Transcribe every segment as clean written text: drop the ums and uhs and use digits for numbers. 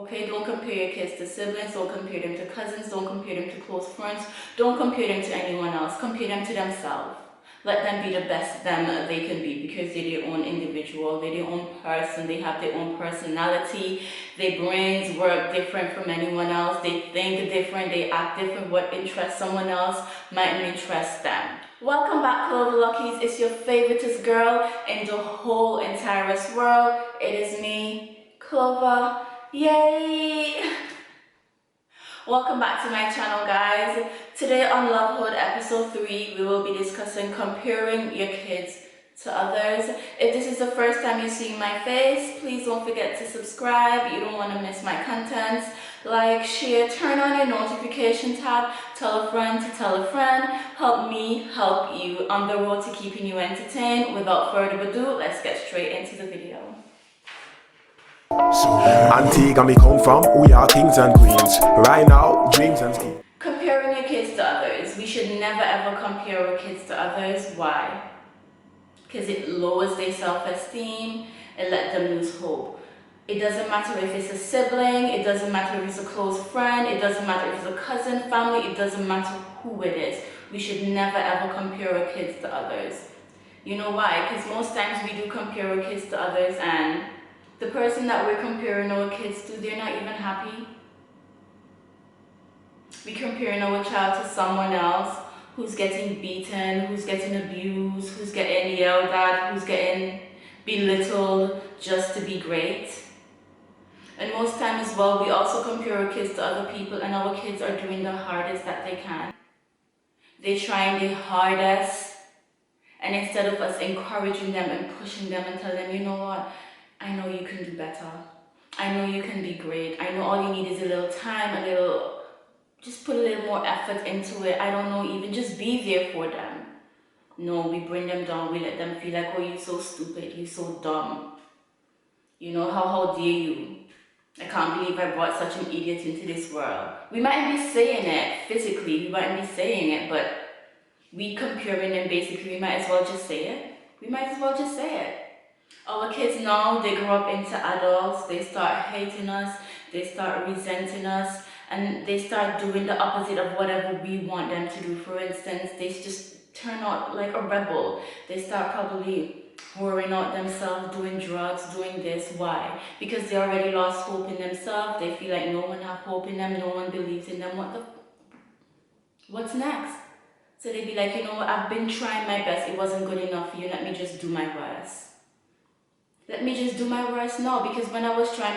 Okay, don't compare your kids to siblings, don't compare them to cousins, don't compare them to close friends, don't compare them to anyone else, compare them to themselves. Let them be the best them they can be, because they're their own individual, they're their own person, they have their own personality, their brains work different from anyone else, they think different, they act different. What interests someone else mightn't interest them. Welcome back, Clover Luckies. It's your favoriteest girl in the whole entire world. It is me, Clover. Yay! Welcome back to my channel, guys. Today on Lifehood episode 3, we will be discussing comparing your kids to others. If this is the first time you're seeing my face, please don't forget to subscribe. You don't want to miss my content. Like, share, turn on your notification tab, tell a friend to tell a friend. Help me help you on the road to keeping you entertained. Without further ado, let's get straight into the video. Antigua me come from, we are kings and queens. Right now, dreams and schemes. Comparing your kids to others. We should never ever compare our kids to others. Why? Because it lowers their self-esteem, it lets them lose hope. It doesn't matter if it's a sibling, it doesn't matter if it's a close friend, it doesn't matter if it's a cousin, family, it doesn't matter who it is. We should never ever compare our kids to others. You know why? Because most times we do compare our kids to others, and the person that we're comparing our kids to, they're not even happy. We're comparing our child to someone else who's getting beaten, who's getting abused, who's getting yelled at, who's getting belittled just to be great. And most times as well, we also compare our kids to other people, and our kids are doing the hardest that they can. They're trying their hardest, and instead of us encouraging them and pushing them and telling them, you know what, I know you can do better. I know you can be great. I know all you need is a little time, just put a little more effort into it. I don't know, even just be there for them. No, we bring them down. We let them feel like, oh, you're so stupid. You're so dumb. You know, how dare you? I can't believe I brought such an idiot into this world. We mightn't be saying it physically. We mightn't be saying it, but we comparing them basically. We might as well just say it. We might as well just say it. Our kids now, they grow up into adults, they start hating us, they start resenting us, and they start doing the opposite of whatever we want them to do. For instance, they just turn out like a rebel. They start probably worrying out themselves, doing drugs, doing this. Why? Because they already lost hope in themselves. They feel like no one has hope in them, no one believes in them. What's next? So they'd be like, you know what, I've been trying my best, it wasn't good enough for you, let me just do my worst. Let me just do my worst now, because when I was trying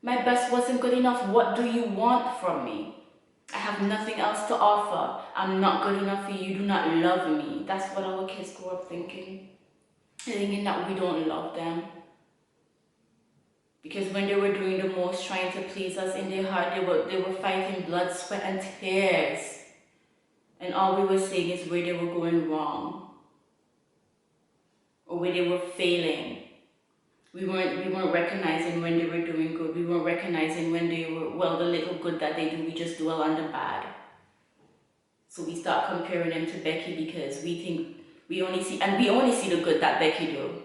my best wasn't good enough. What do you want from me? I have nothing else to offer. I'm not good enough for you. You do not love me. That's what our kids grow up thinking. Thinking that we don't love them. Because when they were doing the most, trying to please us in their heart, they were fighting blood, sweat, and tears. And all we were saying is where they were going wrong, or where they were failing. We weren't recognizing when they were doing good. We weren't recognizing when they were, well, the little good that they do, we just dwell on the bad. So we start comparing them to Becky because we think we only see the good that Becky do.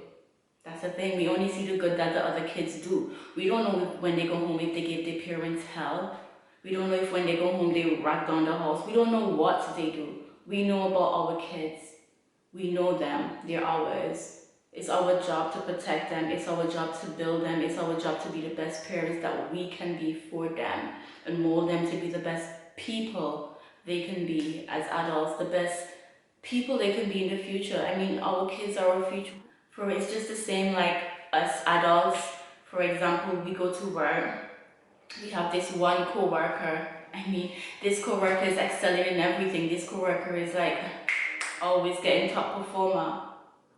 That's the thing, we only see the good that the other kids do. We don't know if when they go home if they give their parents hell. We don't know if when they go home they rat down the house. We don't know what they do. We know about our kids. We know them, they're ours. It's our job to protect them. It's our job to build them. It's our job to be the best parents that we can be for them and mold them to be the best people they can be as adults, the best people they can be in the future. I mean, our kids are our future. For it's just the same like us adults. For example, we go to work. We have this one co-worker. I mean, this co-worker is excelling in everything. This co-worker is like always getting top performer.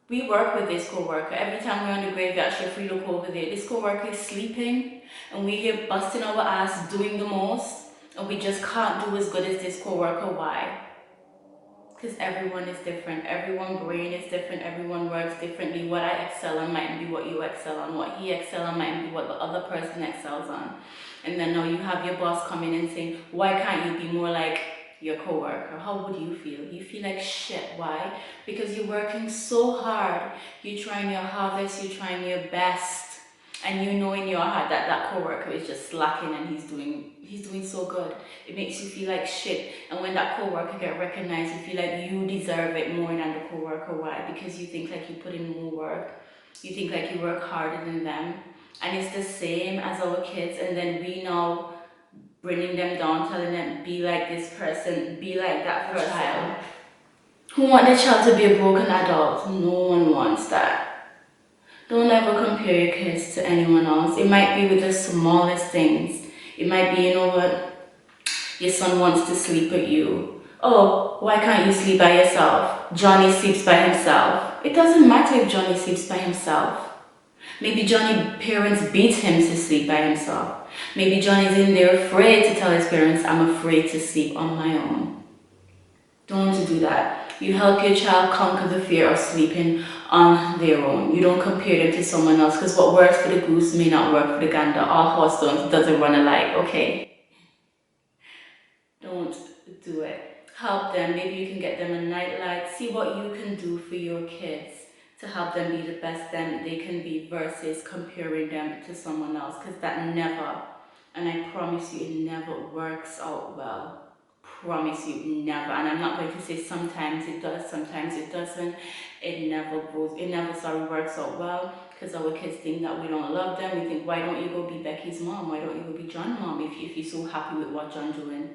We work with this co-worker. Every time we're on the graveyard shift, we look over there. This co-worker is sleeping, and we're here busting our ass, doing the most, and we just can't do as good as this co-worker. Why? Because everyone is different. Everyone's brain is different. Everyone works differently. What I excel on might be what you excel on. What he excels on might be what the other person excels on. And then now you have your boss coming in saying, why can't you be more like your co-worker? How would you feel? You feel like shit. Why? Because you're working so hard. You're trying your hardest. You're trying your best. and you know in your heart that that coworker is just slacking and he's doing so good. It makes you feel like shit. And when that coworker get recognized, you feel like you deserve it more than the coworker. Why? Because you think like you put in more work. You think like you work harder than them. And it's the same as our kids. And then we now bringing them down, telling them, be like this person, be like that person. Child. Who want their child to be a broken adult? No one wants that. Don't ever compare your kids to anyone else. It might be with the smallest things. It might be, you know what, your son wants to sleep with you. Oh, why can't you sleep by yourself? Johnny sleeps by himself. It doesn't matter if Johnny sleeps by himself. Maybe Johnny's parents beat him to sleep by himself. Maybe Johnny's in there afraid to tell his parents, I'm afraid to sleep on my own. Don't do that. You help your child conquer the fear of sleeping on their own. You don't compare them to someone else, because what works for the goose may not work for the gander. All horse doesn't run alike, okay? Don't do it. Help them. Maybe you can get them a nightlight. See what you can do for your kids to help them be the best them they can be versus comparing them to someone else, because that never, and I promise you, it never works out well. Promise you, never. And I'm not going to say sometimes it does, sometimes it doesn't. It never works out well, because our kids think that we don't love them. We think, why don't you go be Becky's mom? Why don't you go be John's mom if you're so happy with what John's doing?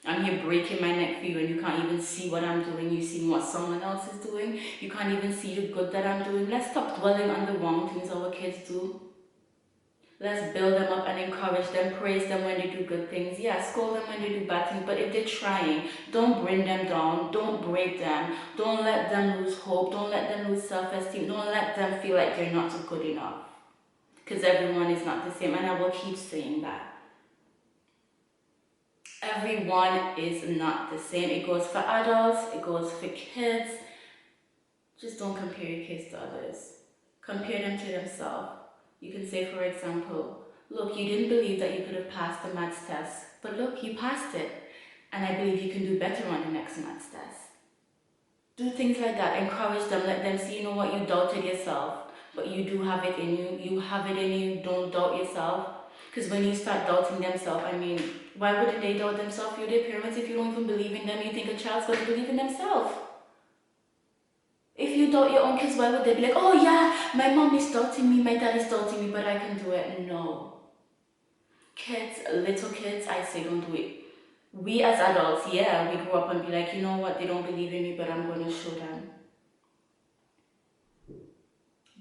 I'm here breaking my neck for you and you can't even see what I'm doing. You see what someone else is doing. You can't even see the good that I'm doing. Let's stop dwelling on the wrong things our kids do. Let's build them up and encourage them, praise them when they do good things. Yeah, scold them when they do bad things, but if they're trying, don't bring them down, don't break them, don't let them lose hope, don't let them lose self-esteem, don't let them feel like they're not good enough. Because everyone is not the same, and I will keep saying that. Everyone is not the same. It goes for adults, it goes for kids. Just don't compare your kids to others. Compare them to themselves. You can say, for example, look, you didn't believe that you could have passed the maths test, but look, you passed it. And I believe you can do better on the next maths test. Do things like that. Encourage them. Let them see, you know what, you doubted yourself, but you do have it in you. You have it in you. Don't doubt yourself. Because when you start doubting themselves, I mean, why wouldn't they doubt themselves? You're their parents. If you don't even believe in them, you think a child's going to believe in themselves. If you doubt your own kids, why would they be like, oh yeah, my mom is doubting me, my dad is doubting me, but I can do it? No. Kids, little kids, I say don't do it. We as adults, yeah, we grow up and be like, you know what, they don't believe in me, but I'm going to show them.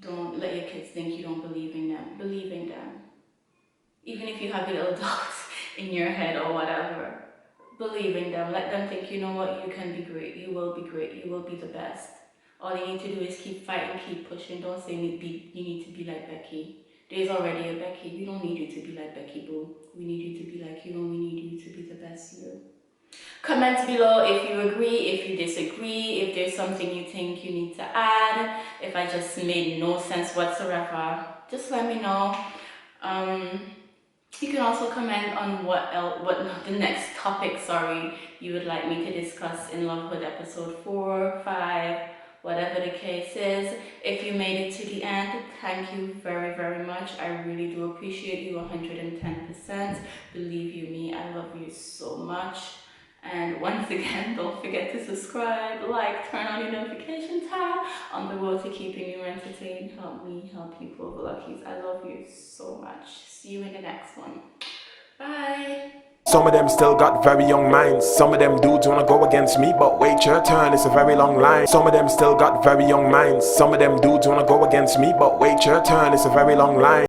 Don't let your kids think you don't believe in them. Believe in them. Even if you have little doubts in your head or whatever, believe in them. Let them think, you know what, you can be great, you will be great, you will be the best. All you need to do is keep fighting, keep pushing. Don't say you need to be like Becky. There's already a Becky. We don't need you to be like Becky, boo. We need you to be like you. We need you to be the best you. Comment below if you agree, if you disagree, if there's something you think you need to add, if I just made no sense whatsoever. Just let me know. You can also comment on what the next topic, you would like me to discuss in Lifehood episode 4, 5, whatever the case is. If you made it to the end, thank you very, very much. I really do appreciate you 110%. Believe you me, I love you so much. And once again, don't forget to subscribe, like, turn on your notification tab on the road to keeping you entertained. Help me help you, Clover Luckies. I love you so much. See you in the next one. Bye. Some of them still got very young minds. Some of them dudes wanna go against me, but wait your turn, it's a very long line. Some of them still got very young minds. Some of them dudes wanna go against me, but wait your turn, it's a very long line.